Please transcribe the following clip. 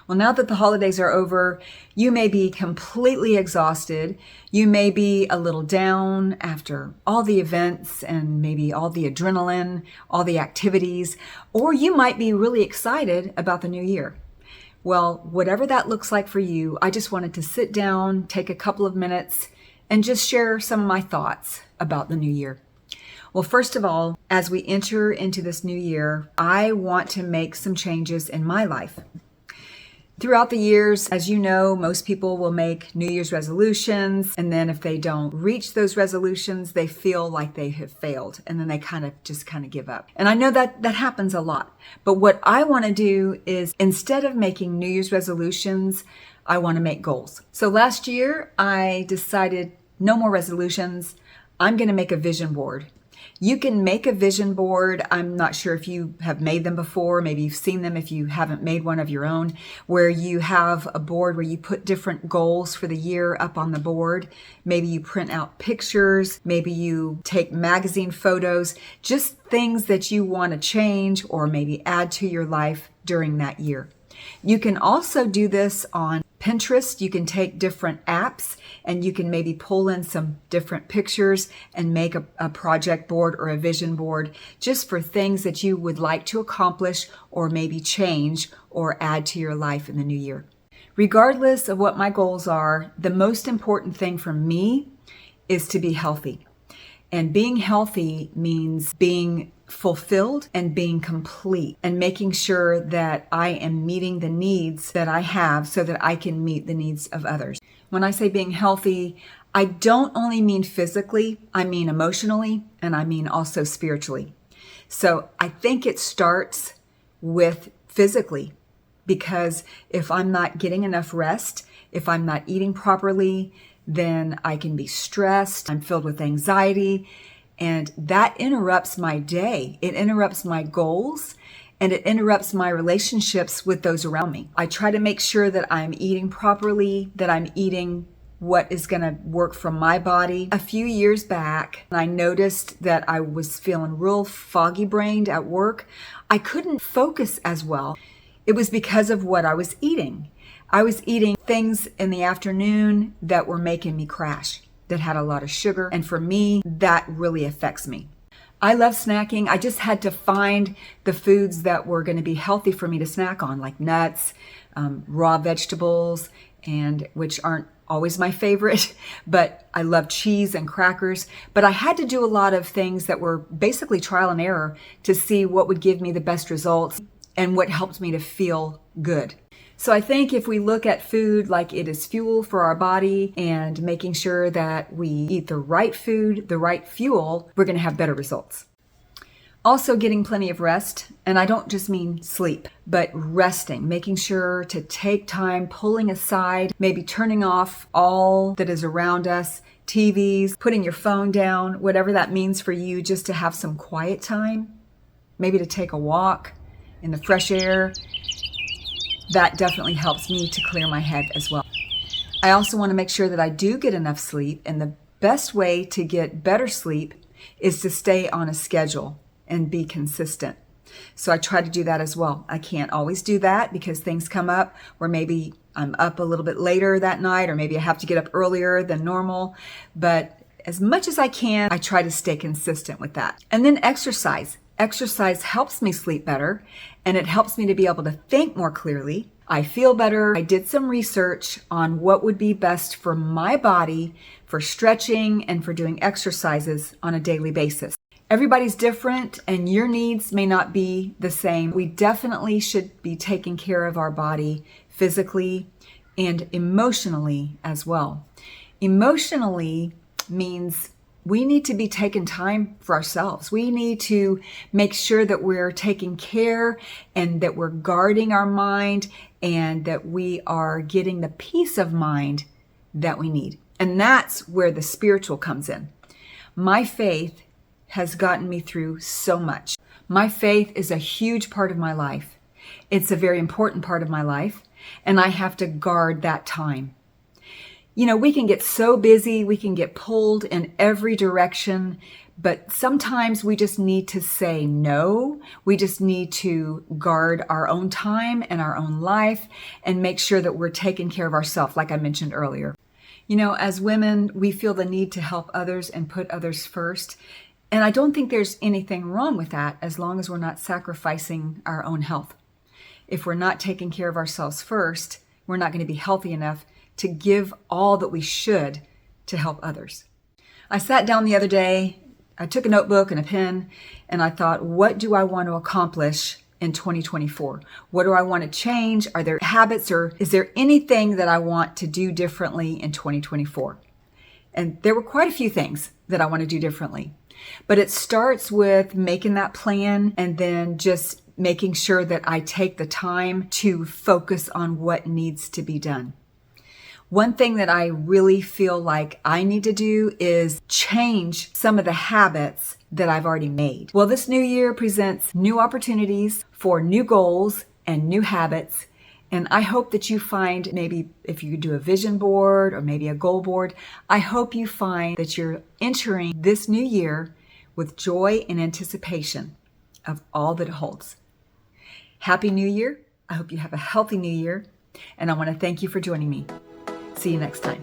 Well, now that the holidays are over, you may be completely exhausted. You may be a little down after all the events and maybe all the adrenaline, all the activities, or you might be really excited about the new year. Well, whatever that looks like for you, I just wanted to sit down, take a couple of minutes, and just share some of my thoughts about the new year. Well, first of all, as we enter into this new year, I want to make some changes in my life. Throughout the years, as you know, most people will make New Year's resolutions, and then if they don't reach those resolutions, they feel like they have failed, and then they kind of give up. And I know that happens a lot. But what I want to do is, instead of making New Year's resolutions, I want to make goals. So last year, I decided no more resolutions. I'm going to make a vision board. You can make a vision board. I'm not sure if you have made them before. Maybe you've seen them if you haven't made one of your own, where you have a board where you put different goals for the year up on the board. Maybe you print out pictures. Maybe you take magazine photos, just things that you want to change or maybe add to your life during that year. You can also do this on Pinterest. You can take different apps and you can maybe pull in some different pictures and make a project board or a vision board just for things that you would like to accomplish or maybe change or add to your life in the new year. Regardless of what my goals are, the most important thing for me is to be healthy. And being healthy means being fulfilled and being complete and making sure that I am meeting the needs that I have so that I can meet the needs of others. When I say being healthy, I don't only mean physically, I mean emotionally, and I mean also spiritually. So I think it starts with physically, because if I'm not getting enough rest, if I'm not eating properly, then I can be stressed, I'm filled with anxiety, and that interrupts my day. It interrupts my goals, and it interrupts my relationships with those around me. I try to make sure that I'm eating properly, that I'm eating what is going to work for my body. A few years back, I noticed that I was feeling real foggy-brained at work. I couldn't focus as well. It was because of what I was eating. I was eating things in the afternoon that were making me crash, that had a lot of sugar. And for me, that really affects me. I love snacking. I just had to find the foods that were going to be healthy for me to snack on, like nuts, raw vegetables, and which aren't always my favorite, but I love cheese and crackers. But I had to do a lot of things that were basically trial and error to see what would give me the best results and what helped me to feel good. So I think if we look at food like it is fuel for our body and making sure that we eat the right food, the right fuel, we're going to have better results. Also getting plenty of rest, and I don't just mean sleep, but resting, making sure to take time, pulling aside, maybe turning off all that is around us, TVs, putting your phone down, whatever that means for you, just to have some quiet time, maybe to take a walk in the fresh air. That definitely helps me to clear my head as well. I also want to make sure that I do get enough sleep, and the best way to get better sleep is to stay on a schedule and be consistent. So I try to do that as well. I can't always do that because things come up where maybe I'm up a little bit later that night, or maybe I have to get up earlier than normal. But as much as I can, I try to stay consistent with that. And then exercise. Exercise helps me sleep better, and it helps me to be able to think more clearly. I feel better. I did some research on what would be best for my body for stretching and for doing exercises on a daily basis. Everybody's different, and your needs may not be the same. We definitely should be taking care of our body physically and emotionally as well. Emotionally means we need to be taking time for ourselves. We need to make sure that we're taking care and that we're guarding our mind and that we are getting the peace of mind that we need. And that's where the spiritual comes in. My faith has gotten me through so much. My faith is a huge part of my life. It's a very important part of my life, and I have to guard that time. You know, we can get so busy, we can get pulled in every direction, But sometimes we just need to say no. We just need to guard our own time and our own life and make sure that we're taking care of ourselves, like I mentioned earlier. You know, as women, we feel the need to help others and put others first. And I don't think there's anything wrong with that as long as we're not sacrificing our own health. If we're not taking care of ourselves first, we're not going to be healthy enough to give all that we should to help others. I sat down the other day, I took a notebook and a pen, and I thought, what do I want to accomplish in 2024? What do I want to change? Are there habits or is there anything that I want to do differently in 2024? And there were quite a few things that I want to do differently. But it starts with making that plan and then just making sure that I take the time to focus on what needs to be done. One thing that I really feel like I need to do is change some of the habits that I've already made. Well, this new year presents new opportunities for new goals and new habits. And I hope that you find, maybe if you could do a vision board or maybe a goal board, I hope you find that you're entering this new year with joy and anticipation of all that it holds. Happy New Year. I hope you have a healthy new year. And I want to thank you for joining me. See you next time.